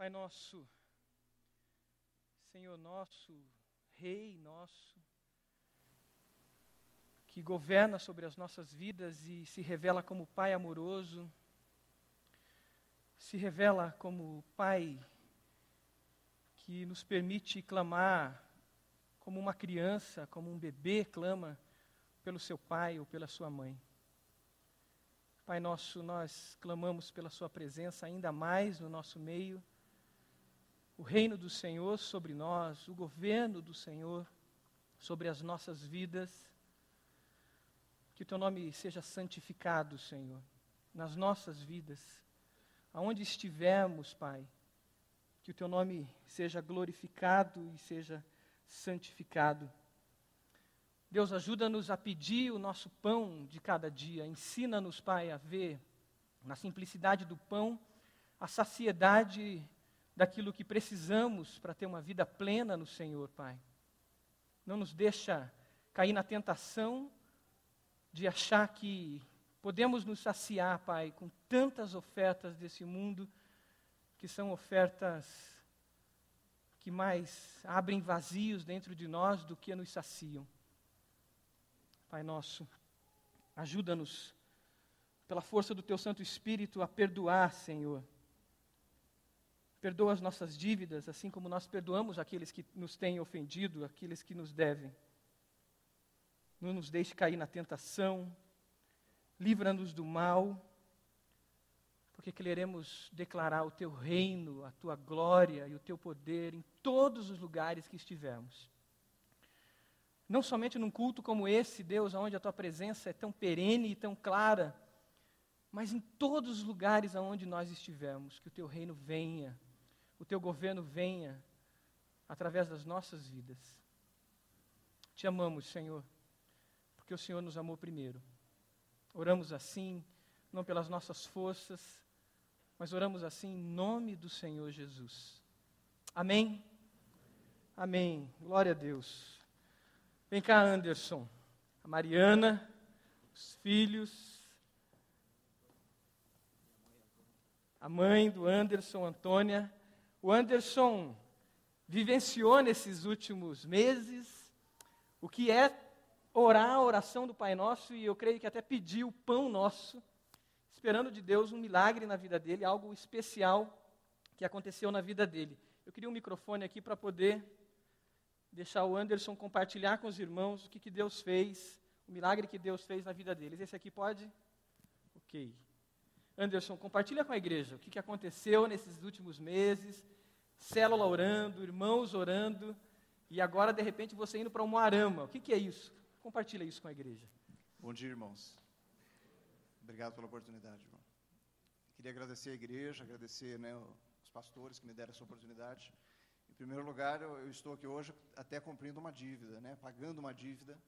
Pai nosso, Senhor nosso, Rei nosso, que governa sobre as nossas vidas e se revela como Pai amoroso, se revela como Pai que nos permite clamar como uma criança, como um bebê clama pelo seu pai ou pela sua mãe. Pai nosso, nós clamamos pela sua presença ainda mais no nosso meio, o reino do Senhor sobre nós, o governo do Senhor sobre as nossas vidas. Que o teu nome seja santificado, Senhor, nas nossas vidas, aonde estivermos, Pai, que o teu nome seja glorificado e seja santificado. Deus, ajuda-nos a pedir o nosso pão de cada dia. Ensina-nos, Pai, a ver na simplicidade do pão a saciedade daquilo que precisamos para ter uma vida plena no Senhor, Pai. Não nos deixa cair na tentação de achar que podemos nos saciar, Pai, com tantas ofertas desse mundo, que são ofertas que mais abrem vazios dentro de nós do que nos saciam. Pai nosso, ajuda-nos, pela força do Teu Santo Espírito, a perdoar, Senhor. Perdoa as nossas dívidas, assim como nós perdoamos aqueles que nos têm ofendido, aqueles que nos devem. Não nos deixe cair na tentação, livra-nos do mal, porque queremos declarar o Teu reino, a Tua glória e o Teu poder em todos os lugares que estivermos. Não somente num culto como esse, Deus, onde a Tua presença é tão perene e tão clara, mas em todos os lugares aonde nós estivermos, que o Teu reino venha, o Teu governo venha, através das nossas vidas. Te amamos, Senhor, porque o Senhor nos amou primeiro. Oramos assim, não pelas nossas forças, mas oramos assim em nome do Senhor Jesus. Amém? Amém. Glória a Deus. Vem cá, Anderson, a Mariana, os filhos, a mãe do Anderson, Antônia. O Anderson vivenciou nesses últimos meses o que é orar a oração do Pai Nosso, e eu creio que até pediu o pão nosso, esperando de Deus um milagre na vida dele, algo especial que aconteceu na vida dele. Eu queria um microfone aqui para poder deixar o Anderson compartilhar com os irmãos o que Deus fez, o milagre que Deus fez na vida deles. Esse aqui pode? Ok. Anderson, compartilha com a igreja o que aconteceu nesses últimos meses, célula orando, irmãos orando, e agora, de repente, você indo para um Moarama. O que é isso? Compartilha isso com a igreja. Bom dia, irmãos. Obrigado pela oportunidade, irmão. Queria agradecer a igreja, agradecer, os pastores que me deram essa oportunidade. Em primeiro lugar, eu estou aqui hoje até cumprindo uma dívida, pagando uma dívida,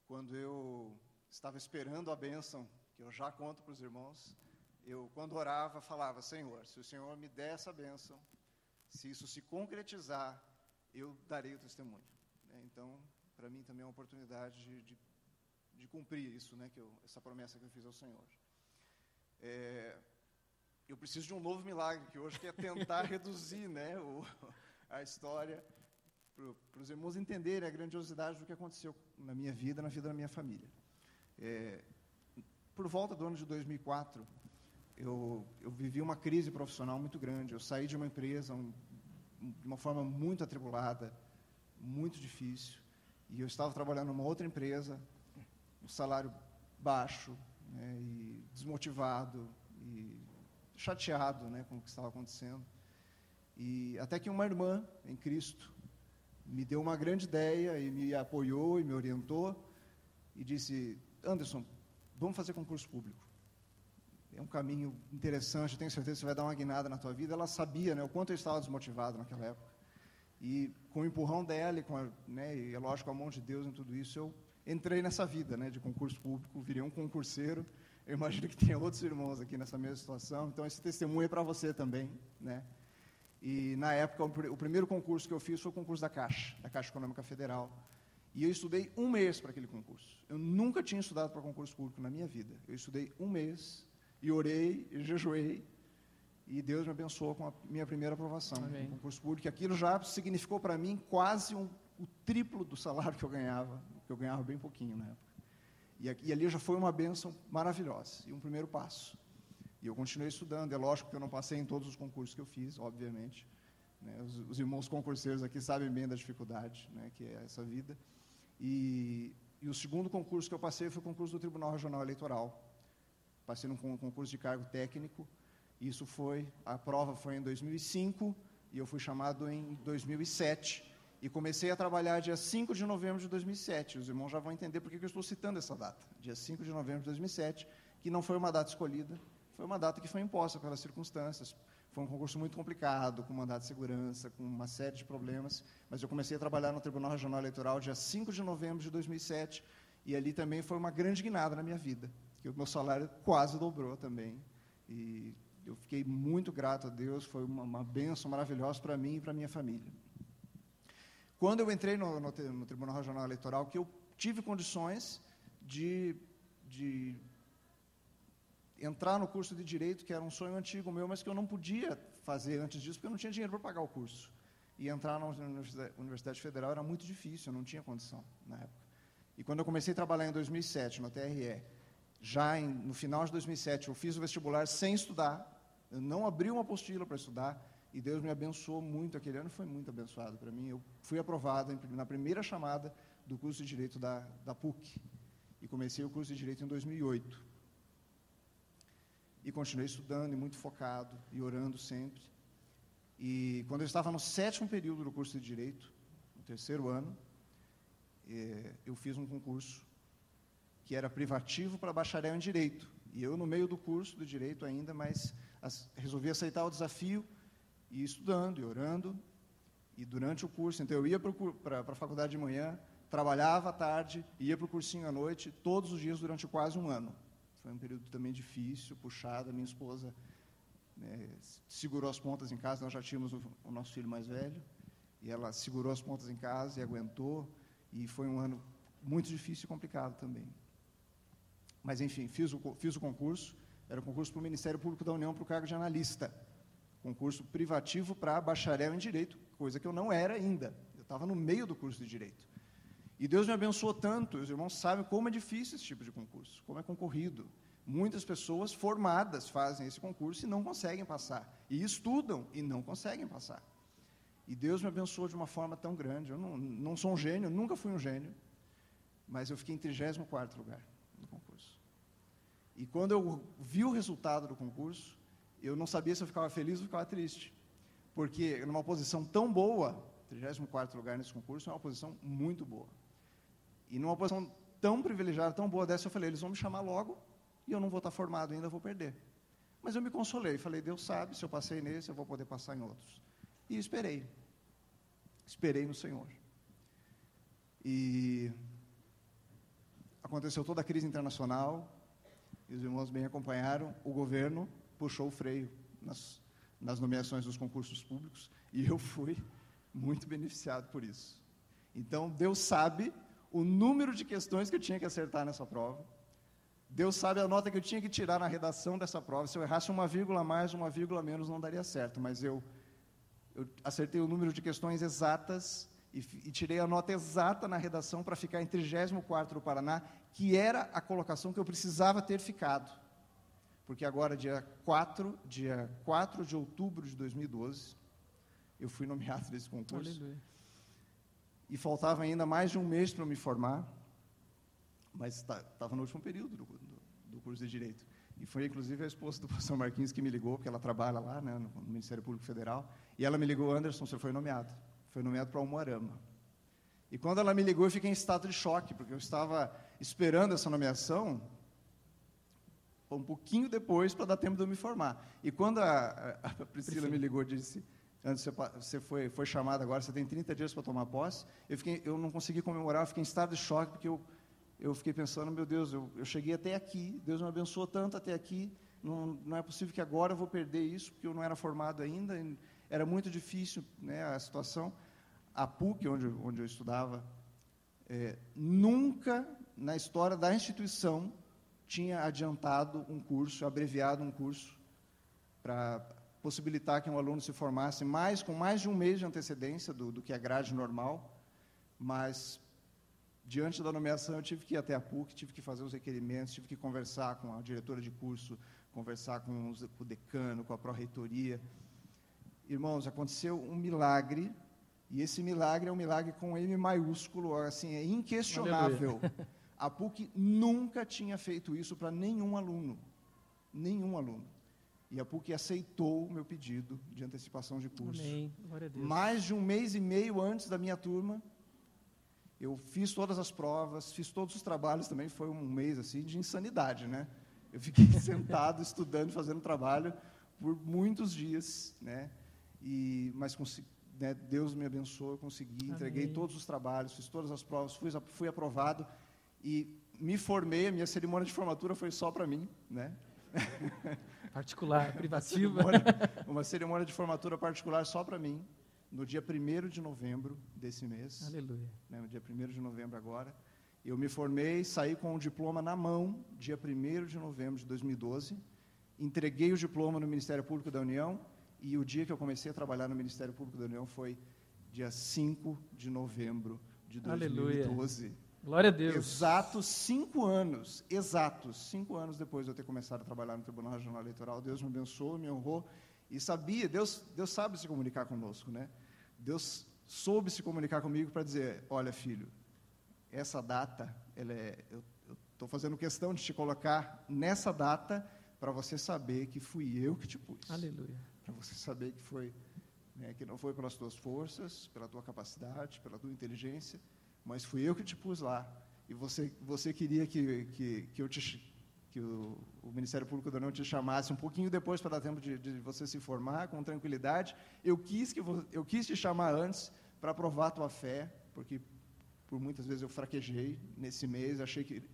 quando eu estava esperando a bênção, que eu já conto para os irmãos. Eu, quando orava, falava: Senhor, se o Senhor me der essa bênção, se isso se concretizar, eu darei o testemunho. Então, para mim também é uma oportunidade de cumprir isso, essa promessa que eu fiz ao Senhor. Eu preciso de um novo milagre, que hoje é tentar reduzir a história, para os irmãos entenderem a grandiosidade do que aconteceu na minha vida, na vida da minha família. Por volta do ano de 2004, eu vivi uma crise profissional muito grande. Eu saí de uma empresa de uma forma muito atribulada, muito difícil, e eu estava trabalhando numa outra empresa, um salário baixo, e desmotivado, e chateado com o que estava acontecendo. E até que uma irmã em Cristo me deu uma grande ideia e me apoiou e me orientou e disse: Anderson, vamos fazer concurso público. É um caminho interessante, tenho certeza que você vai dar uma guinada na tua vida. Ela sabia o quanto eu estava desmotivado naquela época. E com o empurrão dela, e é lógico, a mão de Deus em tudo isso, eu entrei nessa vida de concurso público, virei um concurseiro. Eu imagino que tenha outros irmãos aqui nessa mesma situação, então esse testemunho é para você também. E na época, o primeiro concurso que eu fiz foi o concurso da Caixa Econômica Federal. E eu estudei um mês para aquele concurso. Eu nunca tinha estudado para concurso público na minha vida. Eu estudei um mês, e orei, e jejuei, e Deus me abençoou com a minha primeira aprovação Amém. no concurso público. Aquilo já significou para mim quase o triplo do salário que eu ganhava bem pouquinho na época. E ali já foi uma bênção maravilhosa, e um primeiro passo. E eu continuei estudando, é lógico que eu não passei em todos os concursos que eu fiz, obviamente. Né, os irmãos concurseiros aqui sabem bem da dificuldade, né, que é essa vida. E o segundo concurso que eu passei foi o concurso do Tribunal Regional Eleitoral. Passei num concurso de cargo técnico, a prova foi em 2005, e eu fui chamado em 2007. E comecei a trabalhar dia 5 de novembro de 2007. Os irmãos já vão entender por que eu estou citando essa data. Dia 5 de novembro de 2007, que não foi uma data escolhida, foi uma data que foi imposta pelas circunstâncias. Foi um concurso muito complicado, com mandado de segurança, com uma série de problemas. Mas eu comecei a trabalhar no Tribunal Regional Eleitoral dia 5 de novembro de 2007, e ali também foi uma grande guinada na minha vida, que o meu salário quase dobrou também. E eu fiquei muito grato a Deus, foi uma bênção maravilhosa para mim e para a minha família. Quando eu entrei no Tribunal Regional Eleitoral, que eu tive condições de entrar no curso de Direito, que era um sonho antigo meu, mas que eu não podia fazer antes disso, porque eu não tinha dinheiro para pagar o curso. E entrar na Universidade Federal era muito difícil, eu não tinha condição na época. E quando eu comecei a trabalhar em 2007, no TRE, no final de 2007, eu fiz o vestibular sem estudar, eu não abri uma apostila para estudar, e Deus me abençoou muito. Aquele ano foi muito abençoado para mim. Eu fui aprovado na primeira chamada do curso de Direito da PUC, e comecei o curso de Direito em 2008. E continuei estudando, e muito focado, e orando sempre. E quando eu estava no 7º período do curso de Direito, no 3º ano, eu fiz um concurso que era privativo para bacharel em Direito. E eu, no meio do curso de Direito ainda, mas resolvi aceitar o desafio, e estudando, e orando, e durante o curso. Então, eu ia para a faculdade de manhã, trabalhava à tarde, ia para o cursinho à noite, todos os dias durante quase um ano. Foi um período também difícil, puxado. A minha esposa segurou as pontas em casa. Nós já tínhamos o nosso filho mais velho, e ela segurou as pontas em casa e aguentou, e foi um ano muito difícil e complicado também. Mas, enfim, fiz o concurso. Era um concurso para o Ministério Público da União para o cargo de analista. Concurso privativo para bacharel em Direito, coisa que eu não era ainda. Eu estava no meio do curso de Direito. E Deus me abençoou tanto, os irmãos sabem como é difícil esse tipo de concurso, como é concorrido. Muitas pessoas formadas fazem esse concurso e não conseguem passar. E estudam e não conseguem passar. E Deus me abençoou de uma forma tão grande. Eu não sou um gênio, nunca fui um gênio, mas eu fiquei em 34º lugar no concurso. E quando eu vi o resultado do concurso, eu não sabia se eu ficava feliz ou ficava triste. Porque numa posição tão boa, 34º lugar nesse concurso, é uma posição muito boa. E numa posição tão privilegiada, tão boa dessa, eu falei, eles vão me chamar logo, e eu não vou estar formado ainda, vou perder. Mas eu me consolei, falei, Deus sabe, se eu passei nesse, eu vou poder passar em outros. E esperei no Senhor. E aconteceu toda a crise internacional, e os irmãos bem acompanharam, o governo puxou o freio nas nomeações dos concursos públicos, e eu fui muito beneficiado por isso. Então, Deus sabe o número de questões que eu tinha que acertar nessa prova. Deus sabe a nota que eu tinha que tirar na redação dessa prova. Se eu errasse uma vírgula a mais, uma vírgula a menos, não daria certo. Mas eu acertei o número de questões exatas e tirei a nota exata na redação para ficar em 34º do Paraná, que era a colocação que eu precisava ter ficado. Porque agora, dia 4 de outubro de 2012, eu fui nomeado nesse concurso. Aleluia. E faltava ainda mais de um mês para eu me formar, mas estava no último período do curso de Direito. E foi, inclusive, a esposa do pastor Marquinhos que me ligou, porque ela trabalha lá, né, no Ministério Público Federal, e ela me ligou, Anderson, você foi nomeado. Foi nomeado para Umuarama. E quando ela me ligou, eu fiquei em estado de choque, porque eu estava esperando essa nomeação um pouquinho depois para dar tempo de eu me formar. E quando a Priscila me ligou e disse, você foi chamado agora, você tem 30 dias para tomar posse, eu não consegui comemorar, eu fiquei em estado de choque, porque eu fiquei pensando, meu Deus, eu cheguei até aqui, Deus me abençoou tanto até aqui, não é possível que agora eu vou perder isso, porque eu não era formado ainda, era muito difícil, né, a situação. A PUC, onde eu estudava, nunca na história da instituição tinha adiantado um curso, abreviado um curso possibilitar que um aluno se formasse com mais de um mês de antecedência do que a grade normal, mas, diante da nomeação, eu tive que ir até a PUC, tive que fazer os requerimentos, tive que conversar com a diretora de curso, conversar com o decano, com a pró-reitoria. Irmãos, aconteceu um milagre, e esse milagre é um milagre com M maiúsculo, assim, é inquestionável. Aleluia. A PUC nunca tinha feito isso para nenhum aluno. Nenhum aluno. E a PUC aceitou o meu pedido de antecipação de curso. Amém. Glória a Deus. Mais de um mês e meio antes da minha turma, eu fiz todas as provas, fiz todos os trabalhos também, foi um mês assim de insanidade, né? Eu fiquei sentado, estudando, fazendo trabalho por muitos dias, né? Mas né, Deus me abençoou, eu consegui, entreguei Amém. todos os trabalhos, fiz todas as provas, fui aprovado e me formei. A minha cerimônia de formatura foi só para mim, né? Particular, privativa. Uma cerimônia de formatura particular só para mim, no dia 1º de novembro desse mês. Aleluia. Né, no dia 1º de novembro agora. Eu me formei, saí com o diploma na mão, dia 1º de novembro de 2012, entreguei o diploma no Ministério Público da União, e o dia que eu comecei a trabalhar no Ministério Público da União foi dia 5 de novembro de 2012. Aleluia. Glória a Deus. Exatos 5 anos depois de eu ter começado a trabalhar no Tribunal Regional Eleitoral, Deus me abençoou, me honrou, e sabia, Deus sabe se comunicar conosco, né? Deus soube se comunicar comigo para dizer, olha, filho, essa data, eu estou fazendo questão de te colocar nessa data para você saber que fui eu que te pus. Aleluia. Para você saber que foi, né, que não foi pelas tuas forças, pela tua capacidade, pela tua inteligência, mas fui eu que te pus lá. E você queria que o Ministério Público da União te chamasse um pouquinho depois para dar tempo de você se formar com tranquilidade. Eu quis te chamar antes para provar a tua fé, porque por muitas vezes eu fraquejei nesse mês,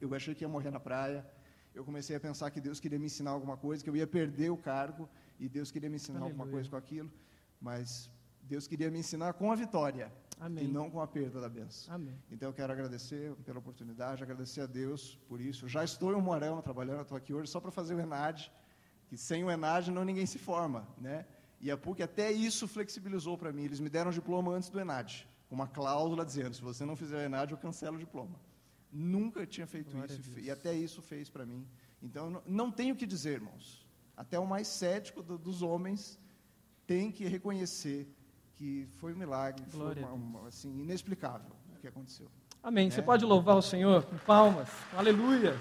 eu achei que ia morrer na praia. Eu comecei a pensar que Deus queria me ensinar alguma coisa, que eu ia perder o cargo, e Deus queria me ensinar alguma coisa com aquilo, mas Deus queria me ensinar com a vitória. Amém. E não com a perda da bênção. Amém. Então eu quero agradecer pela oportunidade, agradecer a Deus por isso. Já estou em Moarama trabalhando, estou aqui hoje só para fazer o ENAD, que sem o ENAD ninguém se forma, né? E a PUC até isso flexibilizou para mim. Eles me deram o diploma antes do ENAD, com uma cláusula dizendo, se você não fizer o ENAD, eu cancelo o diploma. Nunca tinha feito isso, e até isso fez para mim. Então, não tenho o que dizer, irmãos. Até o mais cético dos homens tem que reconhecer que foi um milagre, foi assim, inexplicável o que aconteceu. Amém. Você pode louvar o Senhor com palmas, com aleluias.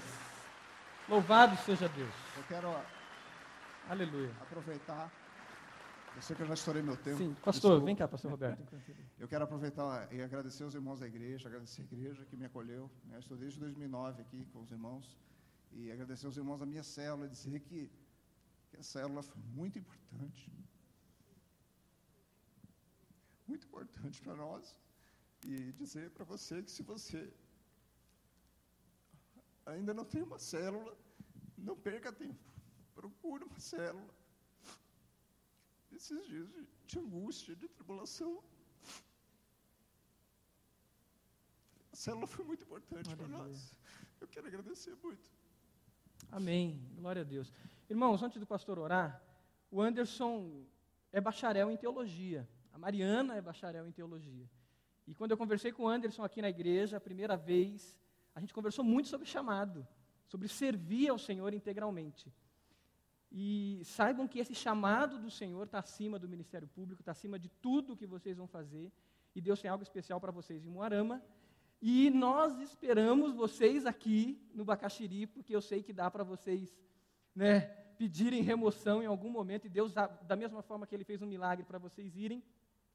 Louvado seja Deus. Eu quero aleluia. Aproveitar. Eu sei que eu já estourei meu tempo. Sim, pastor, desculpa. Vem cá, pastor Roberto. Eu quero aproveitar e agradecer aos irmãos da igreja, agradecer a igreja que me acolheu. Né? Estou desde 2009 aqui com os irmãos. E agradecer aos irmãos da minha célula, dizer que a célula foi muito importante. Muito importante para nós. E dizer para você que se você ainda não tem uma célula, não perca tempo. Procure uma célula. Esses dias de angústia, de tribulação, a célula foi muito importante para nós. Eu quero agradecer muito. Amém. Glória a Deus. Irmãos, antes do pastor orar, o Anderson é bacharel em teologia. A Mariana é bacharel em teologia. E quando eu conversei com o Anderson aqui na igreja, a primeira vez, a gente conversou muito sobre chamado, sobre servir ao Senhor integralmente. E saibam que esse chamado do Senhor está acima do Ministério Público, está acima de tudo que vocês vão fazer, e Deus tem algo especial para vocês em Moarama, e nós esperamos vocês aqui no Bacaxiri, porque eu sei que dá para vocês, né, pedirem remoção em algum momento, e Deus, da mesma forma que Ele fez um milagre para vocês irem,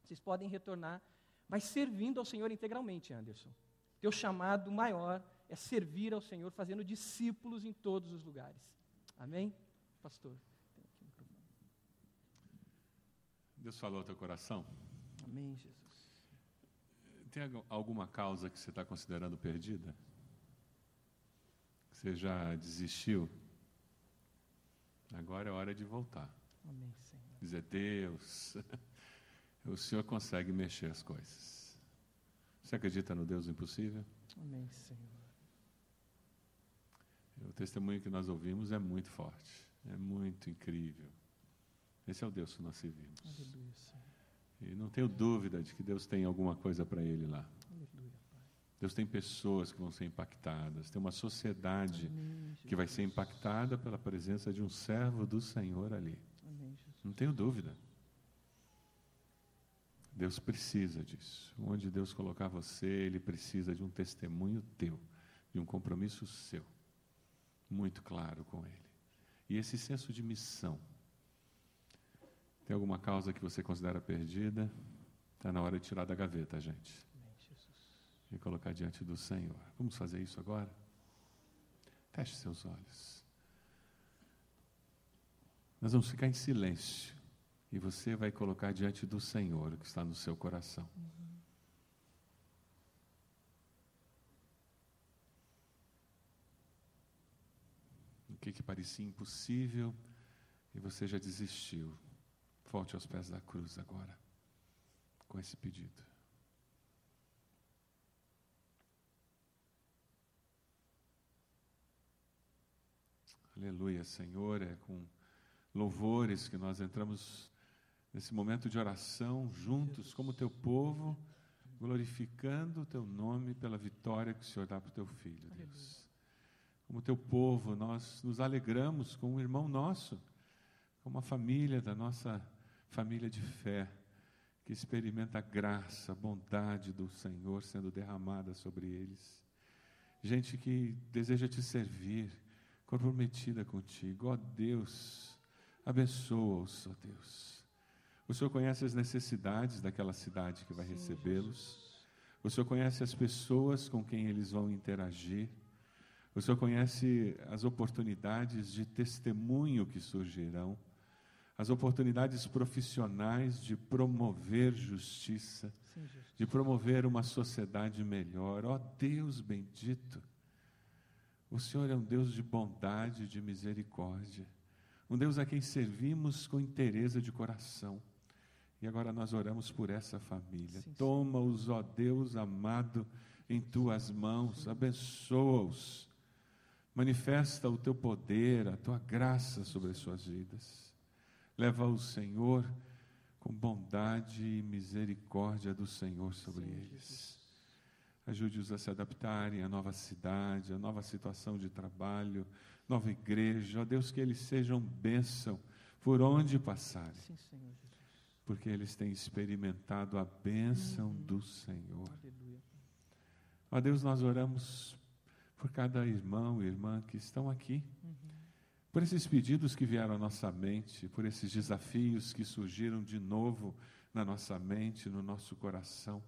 vocês podem retornar, mas servindo ao Senhor integralmente, Anderson. Teu chamado maior é servir ao Senhor, fazendo discípulos em todos os lugares. Amém? Pastor. Deus falou ao teu coração? Amém, Jesus. Tem alguma causa que você está considerando perdida? Que você já desistiu? Agora é hora de voltar. Amém, Senhor. Dizer, Deus, o Senhor consegue mexer as coisas. Você acredita no Deus impossível? Amém, Senhor. O testemunho que nós ouvimos é muito forte, é muito incrível. Esse é o Deus que nós servimos. Aleluia, Senhor. E não tenho dúvida de que Deus tem alguma coisa para ele lá. Aleluia, Pai. Deus tem pessoas que vão ser impactadas, tem uma sociedade Amém, que vai ser Jesus. impactada pela presença de um servo do Senhor ali. Amém, Jesus. Não tenho dúvida. Deus precisa disso. Onde Deus colocar você, Ele precisa de um testemunho teu, de um compromisso seu, muito claro com Ele. E esse senso de missão. Tem alguma causa que você considera perdida? Está na hora de tirar da gaveta, gente. Amém, Jesus. E colocar diante do Senhor. Vamos fazer isso agora? Feche seus olhos. Nós vamos ficar em silêncio. E você vai colocar diante do Senhor o que está no seu coração. O que parecia impossível e você já desistiu. Volte aos pés da cruz agora, com esse pedido. Aleluia, Senhor, é com louvores que nós entramos nesse momento de oração, juntos, como teu povo, glorificando o teu nome pela vitória que o Senhor dá para o teu filho, Deus. Como teu povo, nós nos alegramos com um irmão nosso, com uma família da nossa família de fé, que experimenta a graça, a bondade do Senhor sendo derramada sobre eles. Gente que deseja te servir, comprometida contigo. Ó Deus, abençoa-os, ó Deus. O Senhor conhece as necessidades daquela cidade que vai recebê-los. O Senhor conhece as pessoas com quem eles vão interagir. O Senhor conhece as oportunidades de testemunho que surgirão, as oportunidades profissionais de promover justiça, de promover uma sociedade melhor. Ó Deus bendito, o Senhor é um Deus de bondade, de misericórdia, um Deus a quem servimos com inteireza de coração. E agora nós oramos por essa família. Toma-os, ó Deus amado, em tuas mãos, abençoa-os, manifesta o teu poder, a tua graça sobre as suas vidas. Leva-os, Senhor, com bondade e misericórdia do Senhor sobre eles. Ajude-os a se adaptarem à nova cidade, à nova situação de trabalho, nova igreja. Ó Deus, que eles sejam bênção por onde passarem. Sim, Senhor Jesus. Porque eles têm experimentado a bênção do Senhor. Aleluia. Ó Deus, nós oramos por cada irmão e irmã que estão aqui, por esses pedidos que vieram à nossa mente, por esses desafios que surgiram de novo na nossa mente, no nosso coração.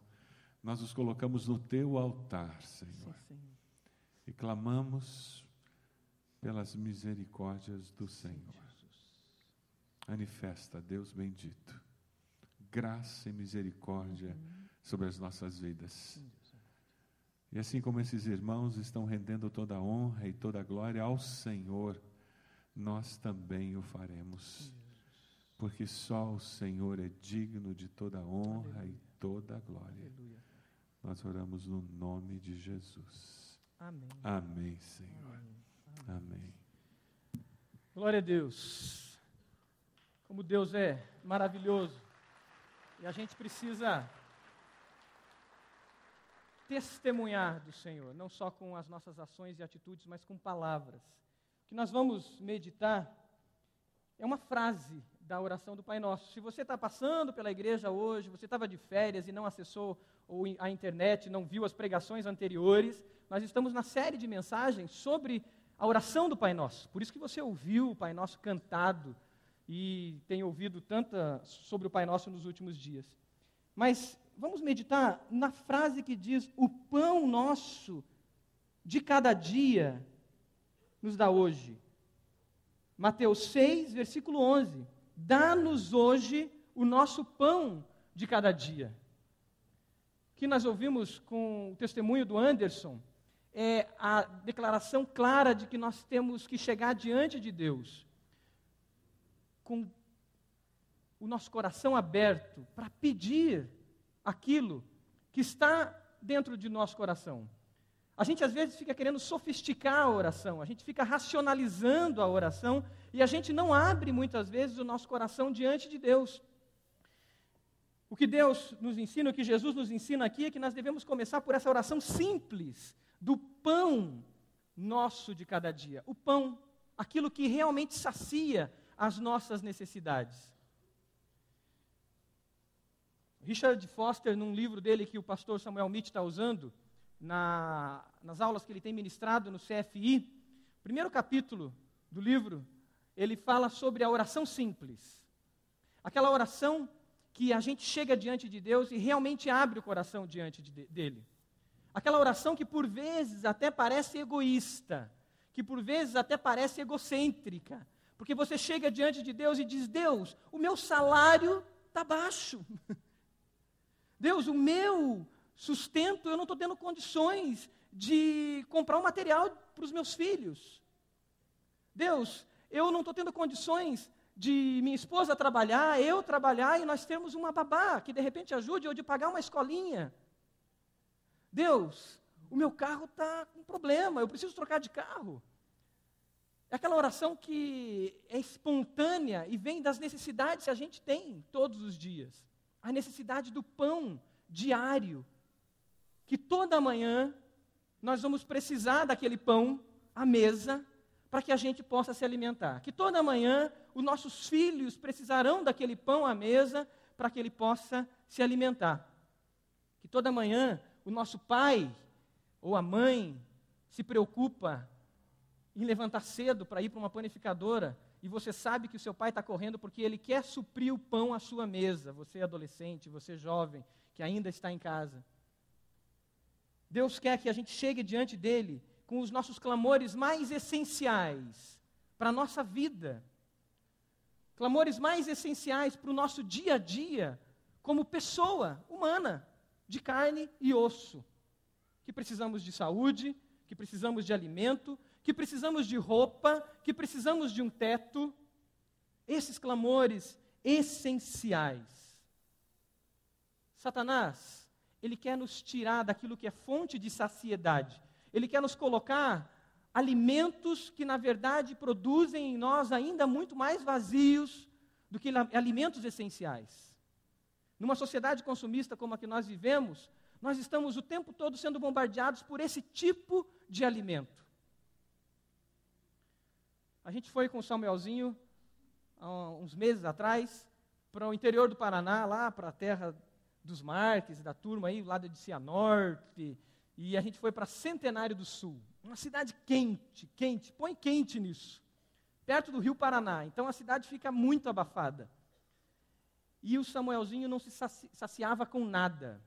Nós os colocamos no teu altar, Senhor, Sim, Senhor. e clamamos pelas misericórdias do Senhor. Manifesta, Deus bendito, graça e misericórdia sobre as nossas vidas. E assim como esses irmãos estão rendendo toda a honra e toda a glória ao Senhor, nós também o faremos, porque só o Senhor é digno de toda a honra e toda a glória. Aleluia. Nós oramos no nome de Jesus. Amém. Amém, Senhor. Amém. Glória a Deus. Como Deus é maravilhoso. E a gente precisa testemunhar do Senhor, não só com as nossas ações e atitudes, mas com palavras. O que nós vamos meditar é uma frase da oração do Pai Nosso. Se você está passando pela igreja hoje, você estava de férias e não acessou a internet, não viu as pregações anteriores, nós estamos na série de mensagens sobre a oração do Pai Nosso. Por isso que você ouviu o Pai Nosso cantado e tem ouvido tanta sobre o Pai Nosso nos últimos dias. Mas vamos meditar na frase que diz: o pão nosso de cada dia nos dá hoje. Mateus 6, versículo 11. Dá-nos hoje o nosso pão de cada dia. Que nós ouvimos com o testemunho do Anderson é a declaração clara de que nós temos que chegar diante de Deus com o nosso coração aberto para pedir aquilo que está dentro de nosso coração. A gente às vezes fica querendo sofisticar a oração, a gente fica racionalizando a oração e a gente não abre muitas vezes o nosso coração diante de Deus. O que Deus nos ensina, o que Jesus nos ensina aqui é que nós devemos começar por essa oração simples do pão nosso de cada dia. O pão, aquilo que realmente sacia as nossas necessidades. Richard Foster, num livro dele que o pastor Samuel Mitch está usando, nas aulas que ele tem ministrado no CFI, primeiro capítulo do livro, ele fala sobre a oração simples. Aquela oração que a gente chega diante de Deus e realmente abre o coração diante dele. Aquela oração que por vezes até parece egoísta, que por vezes até parece egocêntrica, porque você chega diante de Deus e diz: Deus, o meu salário está baixo. Deus, o meu sustento, eu não estou tendo condições de comprar um material para os meus filhos. Deus, eu não estou tendo condições de minha esposa trabalhar, eu trabalhar e nós termos uma babá que de repente ajude ou de pagar uma escolinha. Deus, o meu carro está com problema, eu preciso trocar de carro. É aquela oração que é espontânea e vem das necessidades que a gente tem todos os dias. A necessidade do pão diário, que toda manhã nós vamos precisar daquele pão à mesa para que a gente possa se alimentar. Que toda manhã os nossos filhos precisarão daquele pão à mesa para que ele possa se alimentar. Que toda manhã o nosso pai ou a mãe se preocupa em levantar cedo para ir para uma panificadora e você sabe que o seu pai está correndo porque ele quer suprir o pão à sua mesa. Você é adolescente, você é jovem, que ainda está em casa. Deus quer que a gente chegue diante dele com os nossos clamores mais essenciais para a nossa vida. Clamores mais essenciais para o nosso dia a dia, como pessoa humana, de carne e osso. Que precisamos de saúde, que precisamos de alimento, que precisamos de roupa, que precisamos de um teto. Esses clamores essenciais. Satanás, ele quer nos tirar daquilo que é fonte de saciedade. Ele quer nos colocar alimentos que, na verdade, produzem em nós ainda muito mais vazios do que alimentos essenciais. Numa sociedade consumista como a que nós vivemos, nós estamos o tempo todo sendo bombardeados por esse tipo de alimento. A gente foi com o Samuelzinho, há uns meses atrás, para o interior do Paraná, lá para a terra dos Marques, da turma aí, lado de Cianorte, e a gente foi para Centenário do Sul, uma cidade quente, põe quente nisso, perto do Rio Paraná, então a cidade fica muito abafada. E o Samuelzinho não se saciava com nada.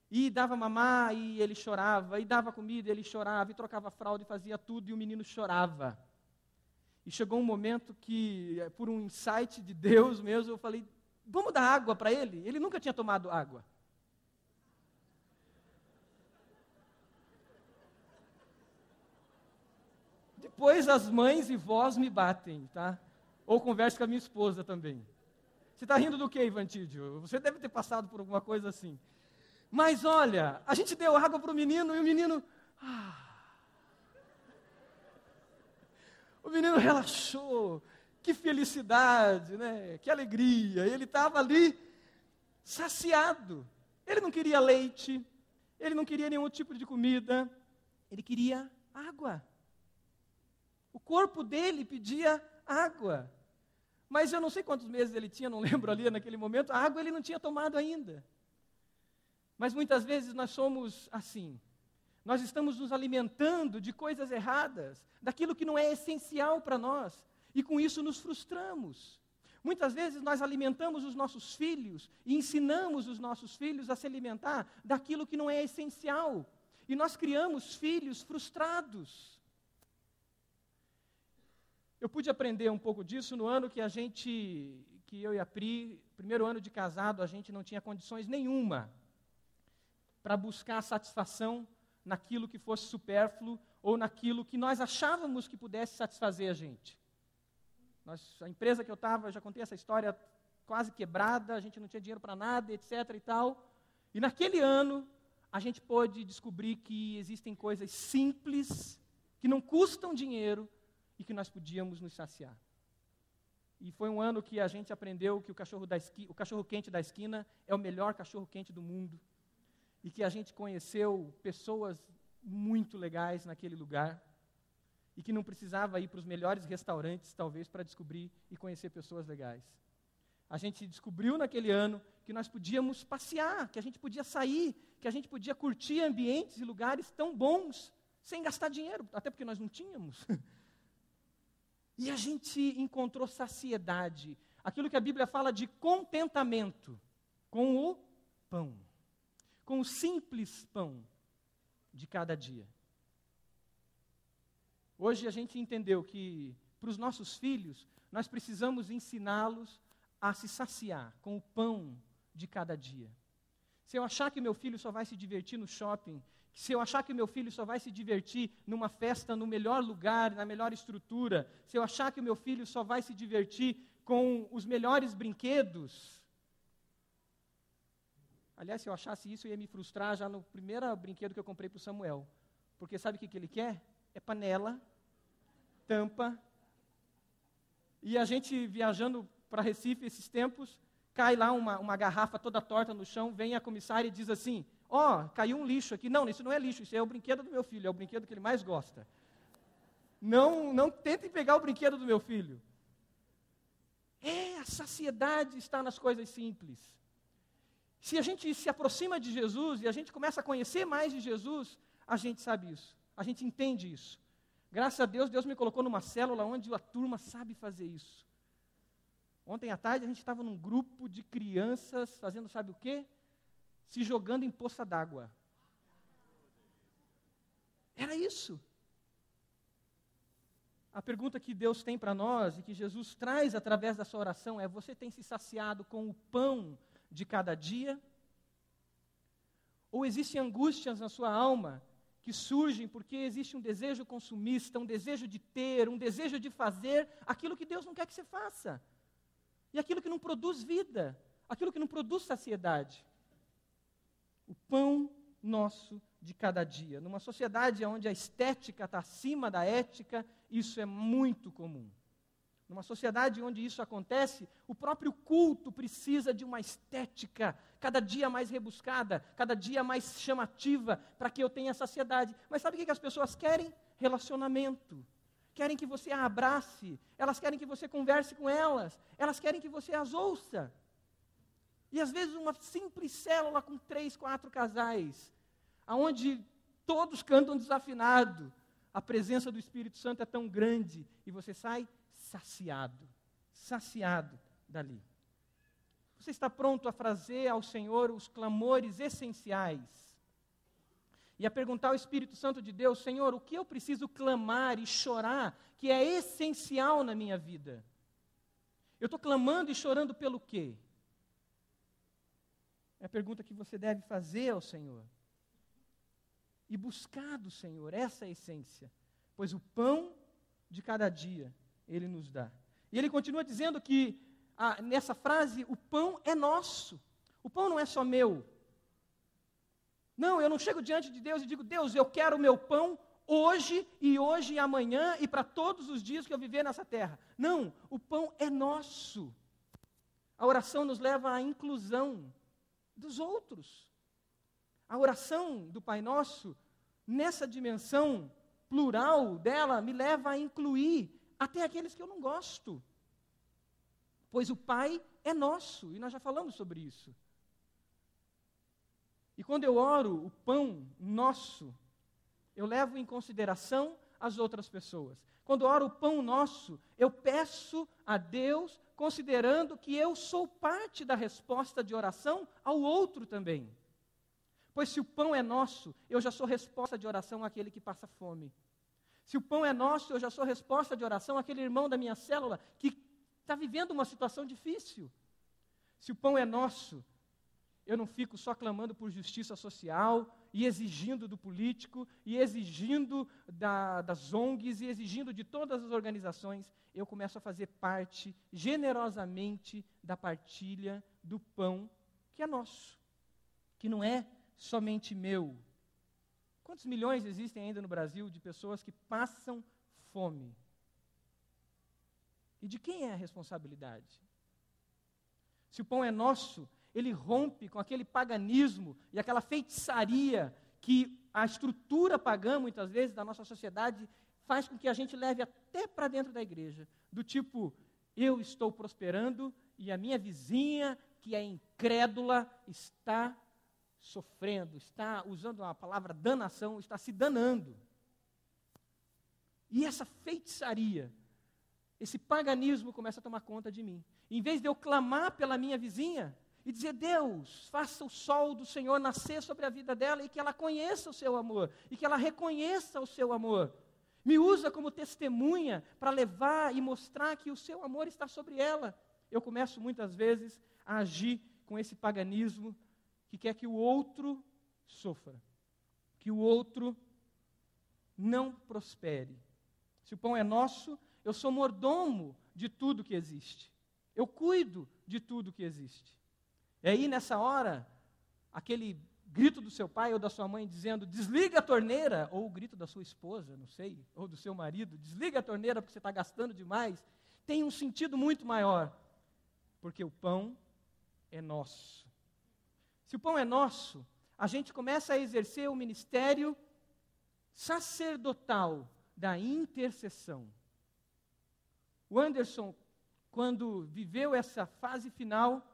E dava mamar e ele chorava, e dava comida e ele chorava, e trocava fralda e fazia tudo, e o menino chorava. E chegou um momento que, por um insight de Deus mesmo, eu falei: vamos dar água para ele? Ele nunca tinha tomado água. Depois as mães e vós me batem, tá? Ou converso com a minha esposa também. Você está rindo do quê, Ivantídio? Você deve ter passado por alguma coisa assim. Mas olha, a gente deu água para o menino e o menino... O menino relaxou. Que felicidade, né? Que alegria. Ele estava ali saciado. Ele não queria leite, ele não queria nenhum tipo de comida, ele queria água. O corpo dele pedia água. Mas eu não sei quantos meses ele tinha, não lembro ali naquele momento, a água ele não tinha tomado ainda. Mas muitas vezes nós somos assim. Nós estamos nos alimentando de coisas erradas, daquilo que não é essencial para nós, e com isso nos frustramos. Muitas vezes nós alimentamos os nossos filhos e ensinamos os nossos filhos a se alimentar daquilo que não é essencial. E nós criamos filhos frustrados. Eu pude aprender um pouco disso no ano que eu e a Pri, primeiro ano de casado, a gente não tinha condições nenhuma para buscar satisfação naquilo que fosse supérfluo ou naquilo que nós achávamos que pudesse satisfazer a gente. A empresa que eu estava, já contei essa história, quase quebrada, a gente não tinha dinheiro para nada, etc. e tal. E naquele ano, a gente pôde descobrir que existem coisas simples, que não custam dinheiro e que nós podíamos nos saciar. E foi um ano que a gente aprendeu que o cachorro-quente da esquina é o melhor cachorro-quente do mundo. E que a gente conheceu pessoas muito legais naquele lugar. E que não precisava ir para os melhores restaurantes, talvez, para descobrir e conhecer pessoas legais. A gente descobriu naquele ano que nós podíamos passear, que a gente podia sair, que a gente podia curtir ambientes e lugares tão bons, sem gastar dinheiro, até porque nós não tínhamos. E a gente encontrou saciedade, aquilo que a Bíblia fala de contentamento, com o pão, com o simples pão de cada dia. Hoje a gente entendeu que, para os nossos filhos, nós precisamos ensiná-los a se saciar com o pão de cada dia. Se eu achar que meu filho só vai se divertir no shopping, se eu achar que meu filho só vai se divertir numa festa no melhor lugar, na melhor estrutura, se eu achar que o meu filho só vai se divertir com os melhores brinquedos, aliás, se eu achasse isso, eu ia me frustrar já no primeiro brinquedo que eu comprei para o Samuel, porque sabe o que ele quer? É panela, tampa, e a gente viajando para Recife esses tempos, cai lá uma garrafa toda torta no chão, vem a comissária e diz assim, caiu um lixo aqui. Não, isso não é lixo, isso é o brinquedo do meu filho, é o brinquedo que ele mais gosta. Não tentem pegar o brinquedo do meu filho. A saciedade está nas coisas simples. Se a gente se aproxima de Jesus e a gente começa a conhecer mais de Jesus, a gente sabe isso, a gente entende isso. Graças a Deus, Deus me colocou numa célula onde a turma sabe fazer isso. Ontem à tarde a gente estava num grupo de crianças fazendo sabe o quê? Se jogando em poça d'água. Era isso. A pergunta que Deus tem para nós e que Jesus traz através da sua oração é: você tem se saciado com o pão de cada dia? Ou existem angústias na sua alma que surgem porque existe um desejo consumista, um desejo de ter, um desejo de fazer aquilo que Deus não quer que você faça? E aquilo que não produz vida, aquilo que não produz saciedade. O pão nosso de cada dia. Numa sociedade onde a estética está acima da ética, isso é muito comum. Numa sociedade onde isso acontece, o próprio culto precisa de uma estética cada dia mais rebuscada, cada dia mais chamativa, para que eu tenha saciedade. Mas sabe o que as pessoas querem? Relacionamento. Querem que você a abrace, elas querem que você converse com elas querem que você as ouça. E às vezes uma simples célula com 3, 4 casais, aonde todos cantam desafinado, a presença do Espírito Santo é tão grande e você sai saciado dali. Você está pronto a fazer ao Senhor os clamores essenciais e a perguntar ao Espírito Santo de Deus: Senhor, o que eu preciso clamar e chorar que é essencial na minha vida? Eu estou clamando e chorando pelo quê? É a pergunta que você deve fazer ao Senhor. E buscar do Senhor essa essência, pois o pão de cada dia Ele nos dá. E Ele continua dizendo que, nessa frase, o pão é nosso. O pão não é só meu. Não, eu não chego diante de Deus e digo: Deus, eu quero o meu pão hoje e amanhã e para todos os dias que eu viver nessa terra. Não, o pão é nosso. A oração nos leva à inclusão dos outros. A oração do Pai Nosso, nessa dimensão plural dela, me leva a incluir até aqueles que eu não gosto. Pois o Pai é nosso, e nós já falamos sobre isso. E quando eu oro o pão nosso, eu levo em consideração as outras pessoas. Quando eu oro o pão nosso, eu peço a Deus, considerando que eu sou parte da resposta de oração ao outro também. Pois se o pão é nosso, eu já sou resposta de oração àquele que passa fome. Se o pão é nosso, eu já sou resposta de oração àquele irmão da minha célula que está vivendo uma situação difícil. Se o pão é nosso, eu não fico só clamando por justiça social e exigindo do político, e exigindo das ONGs, e exigindo de todas as organizações. Eu começo a fazer parte, generosamente, da partilha do pão que é nosso, que não é somente meu. Quantos milhões existem ainda no Brasil de pessoas que passam fome? E de quem é a responsabilidade? Se o pão é nosso, ele rompe com aquele paganismo e aquela feitiçaria que a estrutura pagã, muitas vezes, da nossa sociedade, faz com que a gente leve até para dentro da igreja. Do tipo, eu estou prosperando e a minha vizinha, que é incrédula, está sofrendo, está, usando a palavra danação, está se danando. E essa feitiçaria, esse paganismo começa a tomar conta de mim. Em vez de eu clamar pela minha vizinha e dizer, Deus, faça o sol do Senhor nascer sobre a vida dela e que ela conheça o seu amor, e que ela reconheça o seu amor. Me usa como testemunha para levar e mostrar que o seu amor está sobre ela. Eu começo muitas vezes a agir com esse paganismo que quer que o outro sofra, que o outro não prospere. Se o pão é nosso, eu sou mordomo de tudo que existe. Eu cuido de tudo que existe. E aí, nessa hora, aquele grito do seu pai ou da sua mãe dizendo, desliga a torneira, ou o grito da sua esposa, não sei, ou do seu marido, desliga a torneira porque você está gastando demais, tem um sentido muito maior, porque o pão é nosso. Se o pão é nosso, a gente começa a exercer o ministério sacerdotal da intercessão. O Anderson, quando viveu essa fase final,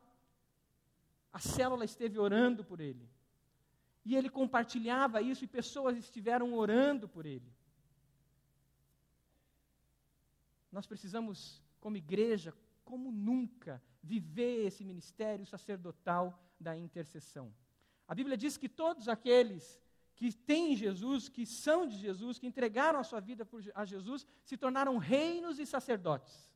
a célula esteve orando por ele. E ele compartilhava isso e pessoas estiveram orando por ele. Nós precisamos, como igreja, como nunca, viver esse ministério sacerdotal da intercessão. A Bíblia diz que todos aqueles que têm Jesus, que são de Jesus, que entregaram a sua vida a Jesus, se tornaram reinos e sacerdotes.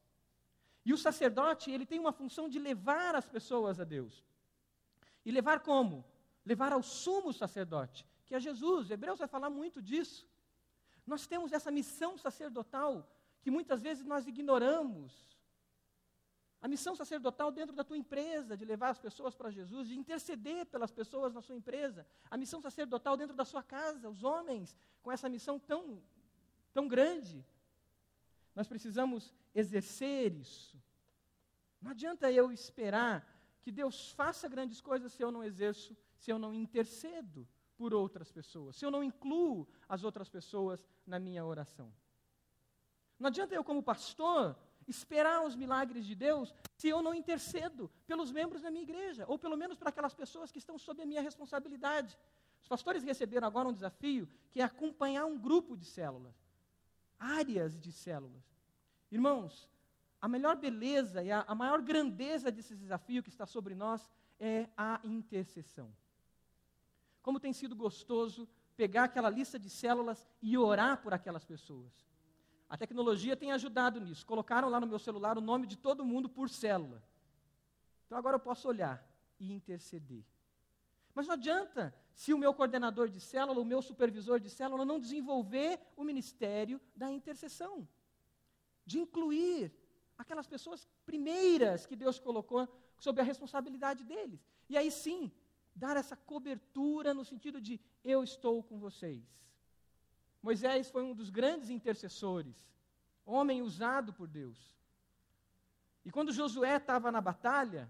E o sacerdote, ele tem uma função de levar as pessoas a Deus. E levar como? Levar ao sumo sacerdote, que é Jesus. Hebreus vai falar muito disso. Nós temos essa missão sacerdotal que muitas vezes nós ignoramos. A missão sacerdotal dentro da tua empresa, de levar as pessoas para Jesus, de interceder pelas pessoas na sua empresa. A missão sacerdotal dentro da sua casa, os homens com essa missão tão grande. Nós precisamos exercer isso. Não adianta eu esperar que Deus faça grandes coisas se eu não exerço, se eu não intercedo por outras pessoas, se eu não incluo as outras pessoas na minha oração. Não adianta eu, como pastor, esperar os milagres de Deus se eu não intercedo pelos membros da minha igreja, ou pelo menos para aquelas pessoas que estão sob a minha responsabilidade. Os pastores receberam agora um desafio, que é acompanhar um grupo de células, áreas de células. Irmãos, a melhor beleza e a maior grandeza desse desafio que está sobre nós é a intercessão. Como tem sido gostoso pegar aquela lista de células e orar por aquelas pessoas. A tecnologia tem ajudado nisso. Colocaram lá no meu celular o nome de todo mundo por célula. Então agora eu posso olhar e interceder. Mas não adianta se o meu coordenador de célula, o meu supervisor de célula não desenvolver o ministério da intercessão. De incluir aquelas pessoas primeiras que Deus colocou sob a responsabilidade deles. E aí sim, dar essa cobertura no sentido de eu estou com vocês. Moisés foi um dos grandes intercessores, homem usado por Deus. E quando Josué estava na batalha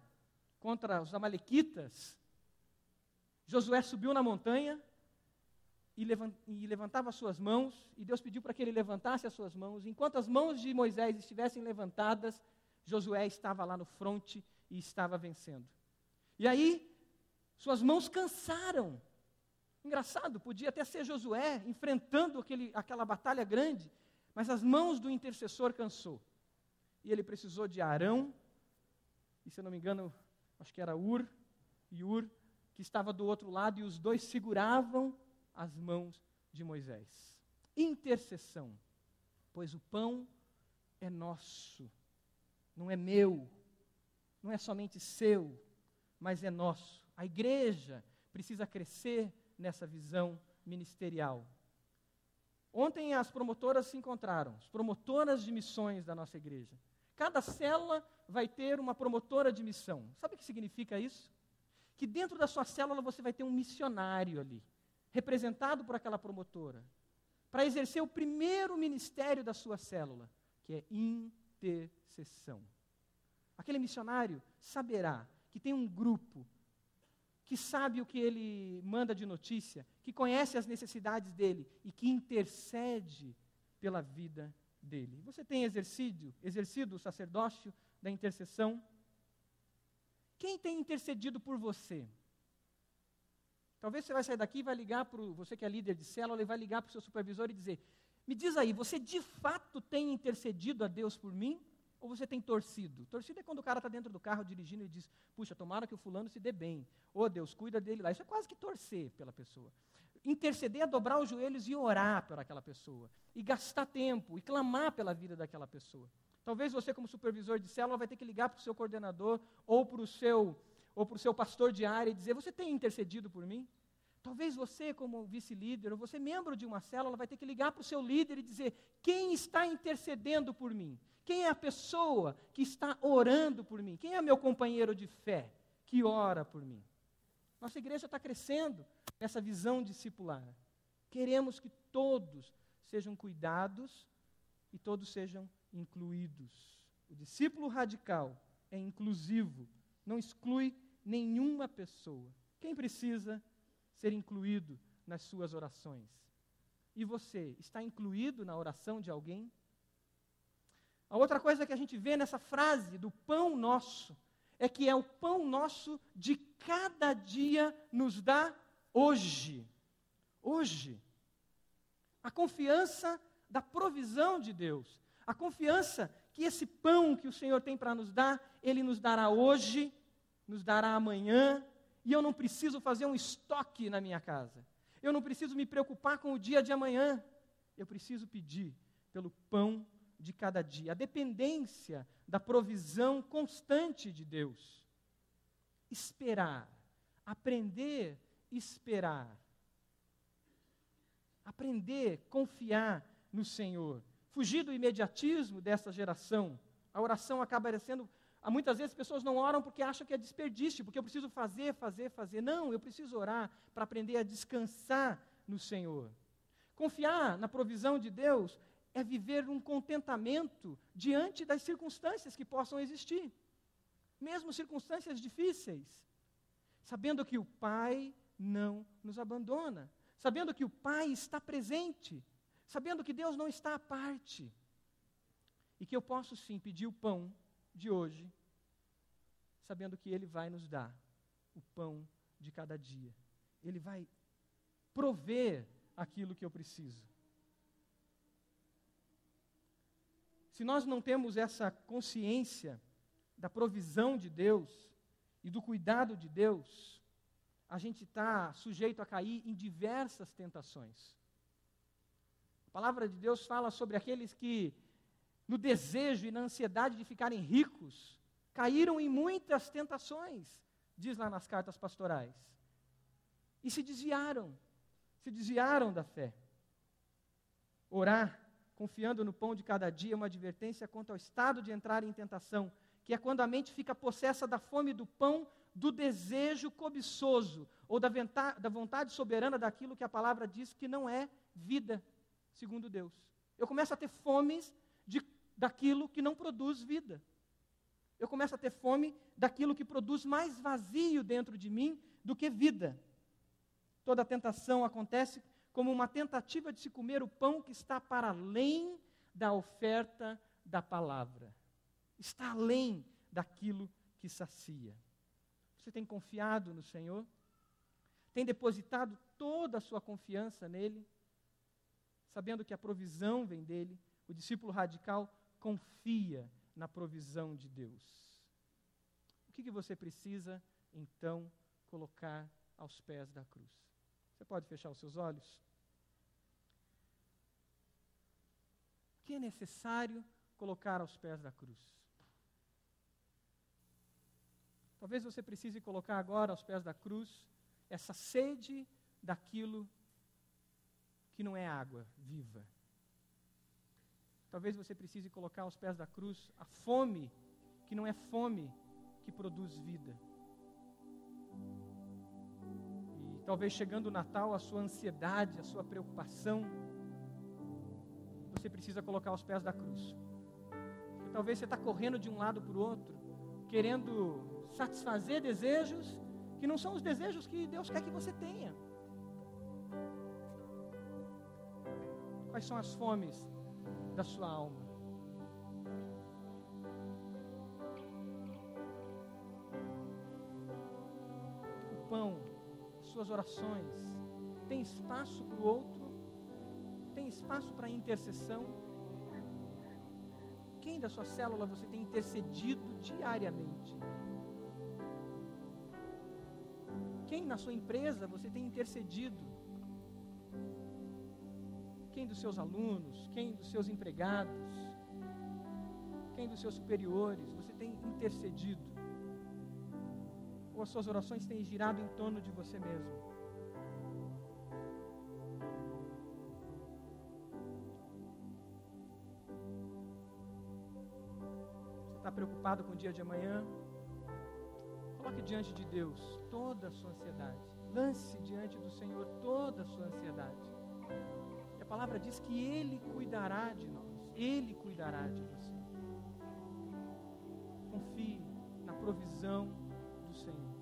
contra os amalequitas, Josué subiu na montanha e levantava as suas mãos, e Deus pediu para que ele levantasse as suas mãos. Enquanto as mãos de Moisés estivessem levantadas, Josué estava lá no fronte e estava vencendo. E aí, suas mãos cansaram. Engraçado, podia até ser Josué enfrentando aquela batalha grande, mas as mãos do intercessor cansou. E ele precisou de Arão, e se eu não me engano, acho que era Ur, que estava do outro lado, e os dois seguravam as mãos de Moisés. Intercessão, pois o pão é nosso, não é meu, não é somente seu, mas é nosso. A igreja precisa crescer nessa visão ministerial. Ontem as promotoras se encontraram, as promotoras de missões da nossa igreja. Cada célula vai ter uma promotora de missão. Sabe o que significa isso? que dentro da sua célula você vai ter um missionário ali, representado por aquela promotora, para exercer o primeiro ministério da sua célula, que é intercessão. Aquele missionário saberá que tem um grupo que sabe o que ele manda de notícia, que conhece as necessidades dele e que intercede pela vida dele. Você tem exercido o sacerdócio da intercessão? Quem tem intercedido por você? Talvez você vai sair daqui e vai ligar para você que é líder de célula, e vai ligar para o seu supervisor e dizer, me diz aí, você de fato tem intercedido a Deus por mim? Ou você tem torcido? Torcido é quando o cara está dentro do carro dirigindo e diz, puxa, tomara que o fulano se dê bem. Ô Deus, cuida dele lá. Isso é quase que torcer pela pessoa. Interceder é dobrar os joelhos e orar por aquela pessoa. E gastar tempo, e clamar pela vida daquela pessoa. Talvez você, como supervisor de célula, vai ter que ligar para o seu coordenador ou para o seu pastor de área e dizer, você tem intercedido por mim? Talvez você, como vice-líder, ou você, membro de uma célula, vai ter que ligar para o seu líder e dizer, quem está intercedendo por mim? Quem é a pessoa que está orando por mim? Quem é meu companheiro de fé que ora por mim? Nossa igreja está crescendo nessa visão discipular. Queremos que todos sejam cuidados e todos sejam incluídos. O discípulo radical é inclusivo, não exclui nenhuma pessoa. Quem precisa ser incluído nas suas orações? E você, está incluído na oração de alguém? A outra coisa que a gente vê nessa frase do pão nosso, é que é o pão nosso de cada dia nos dá hoje. Hoje. A confiança da provisão de Deus. A confiança que esse pão que o Senhor tem para nos dar, Ele nos dará hoje, nos dará amanhã, e eu não preciso fazer um estoque na minha casa. Eu não preciso me preocupar com o dia de amanhã. Eu preciso pedir pelo pão de cada dia. A dependência da provisão constante de Deus. Esperar. Aprender a esperar. Aprender a confiar no Senhor. Fugir do imediatismo dessa geração. A oração acaba sendo... Muitas vezes as pessoas não oram porque acham que é desperdício, porque eu preciso fazer. Não, eu preciso orar para aprender a descansar no Senhor. Confiar na provisão de Deus é viver um contentamento diante das circunstâncias que possam existir. Mesmo circunstâncias difíceis. Sabendo que o Pai não nos abandona. Sabendo que o Pai está presente. Sabendo que Deus não está à parte. E que eu posso sim pedir o pão de hoje, sabendo que Ele vai nos dar o pão de cada dia. Ele vai prover aquilo que eu preciso. Se nós não temos essa consciência da provisão de Deus e do cuidado de Deus, a gente está sujeito a cair em diversas tentações. A palavra de Deus fala sobre aqueles que, no desejo e na ansiedade de ficarem ricos, caíram em muitas tentações, diz lá nas cartas pastorais, e se desviaram da fé. Orar, confiando no pão de cada dia, é uma advertência quanto ao estado de entrar em tentação, que é quando a mente fica possessa da fome do pão, do desejo cobiçoso, ou da vontade soberana daquilo que a palavra diz que não é vida, segundo Deus. Eu começo a ter fomes daquilo que não produz vida. Eu começo a ter fome daquilo que produz mais vazio dentro de mim do que vida. Toda tentação acontece como uma tentativa de se comer o pão que está para além da oferta da palavra. Está além daquilo que sacia. Você tem confiado no Senhor? Tem depositado toda a sua confiança nele? Sabendo que a provisão vem dele, o discípulo radical confia na provisão de Deus. O que você precisa, então, colocar aos pés da cruz? Você pode fechar os seus olhos? O que é necessário colocar aos pés da cruz? Talvez você precise colocar agora aos pés da cruz essa sede daquilo que não é água viva. Talvez você precise colocar aos pés da cruz a fome que não é fome que produz vida. Talvez chegando o Natal, a sua ansiedade, a sua preocupação, você precisa colocar aos pés da cruz. Talvez você está correndo de um lado para o outro, querendo satisfazer desejos que não são os desejos que Deus quer que você tenha. Quais são as fomes da sua alma? O pão, suas orações, tem espaço para o outro? Tem espaço para intercessão? Quem da sua célula você tem intercedido diariamente? Quem na sua empresa você tem intercedido? Quem dos seus alunos? Quem dos seus empregados? Quem dos seus superiores você tem intercedido? Ou as suas orações têm girado em torno de você mesmo? Você está preocupado com o dia de amanhã? Coloque diante de Deus toda a sua ansiedade. Lance diante do Senhor toda a sua ansiedade. E a palavra diz que Ele cuidará de nós. Ele cuidará de você. Confie na provisão do Senhor.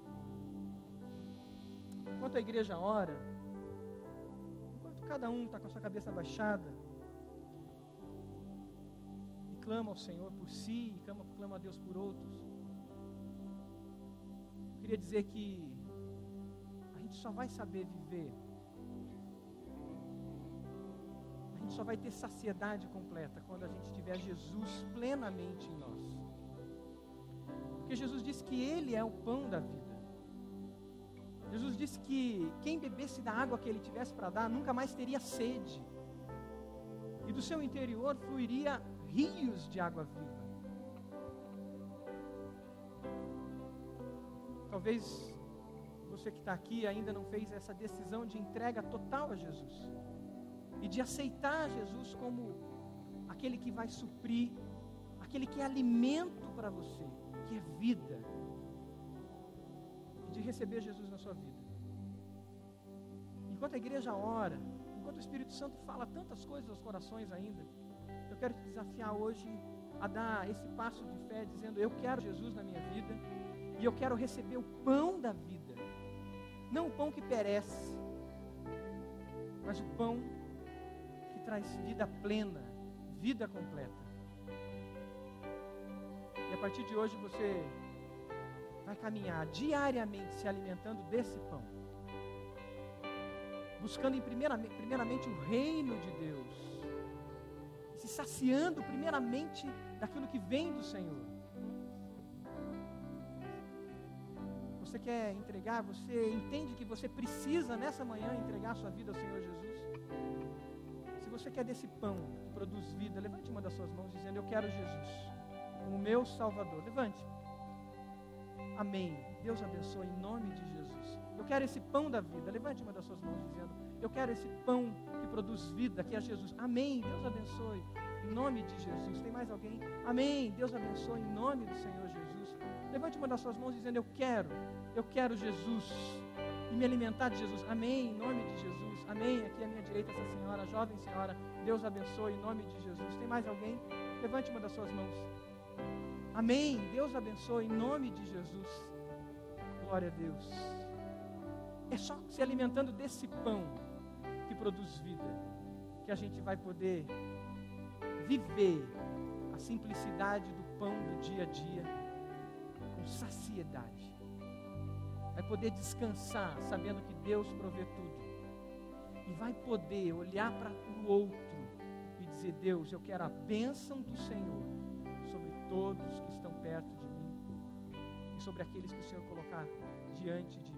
Enquanto a igreja ora, enquanto cada um está com a sua cabeça baixada, e clama ao Senhor por si, e clama a Deus por outros, eu queria dizer que a gente só vai saber viver, a gente só vai ter saciedade completa quando a gente tiver Jesus plenamente em nós. Porque Jesus disse que Ele é o pão da vida. Jesus disse que quem bebesse da água que Ele tivesse para dar, nunca mais teria sede. E do seu interior fluiria rios de água viva. Talvez você que está aqui ainda não fez essa decisão de entrega total a Jesus. E de aceitar Jesus como aquele que vai suprir, aquele que é alimento para você, que é vida. E de receber Jesus na sua vida. Enquanto a igreja ora, enquanto o Espírito Santo fala tantas coisas aos corações ainda, eu quero te desafiar hoje a dar esse passo de fé, dizendo: eu quero Jesus na minha vida, e eu quero receber o pão da vida. Não o pão que perece, mas o pão que traz vida plena, vida completa. E a partir de hoje você vai caminhar diariamente se alimentando desse pão, buscando primeiramente o reino de Deus, se saciando primeiramente daquilo que vem do Senhor. Você quer entregar, você entende que você precisa nessa manhã entregar a sua vida ao Senhor Jesus? Se você quer desse pão que produz vida, levante uma das suas mãos dizendo: eu quero Jesus como meu Salvador. Levante. Amém. Deus abençoe em nome de Jesus. Eu quero esse pão da vida. Levante uma das suas mãos dizendo: eu quero esse pão que produz vida, que é Jesus. Amém. Deus abençoe em nome de Jesus. Tem mais alguém? Amém. Deus abençoe em nome do Senhor Jesus. Levante uma das suas mãos dizendo: eu quero Jesus e me alimentar de Jesus. Amém, em nome de Jesus. Amém. Aqui à minha direita essa senhora, jovem senhora. Deus abençoe em nome de Jesus. Tem mais alguém? Levante uma das suas mãos. Amém. Deus abençoe em nome de Jesus. Glória a Deus. É só se alimentando desse pão que produz vida que a gente vai poder viver a simplicidade do pão do dia a dia com saciedade. Vai poder descansar sabendo que Deus provê tudo. E vai poder olhar para o outro e dizer: Deus, eu quero a bênção do Senhor sobre todos que estão perto de mim e sobre aqueles que o Senhor colocar diante de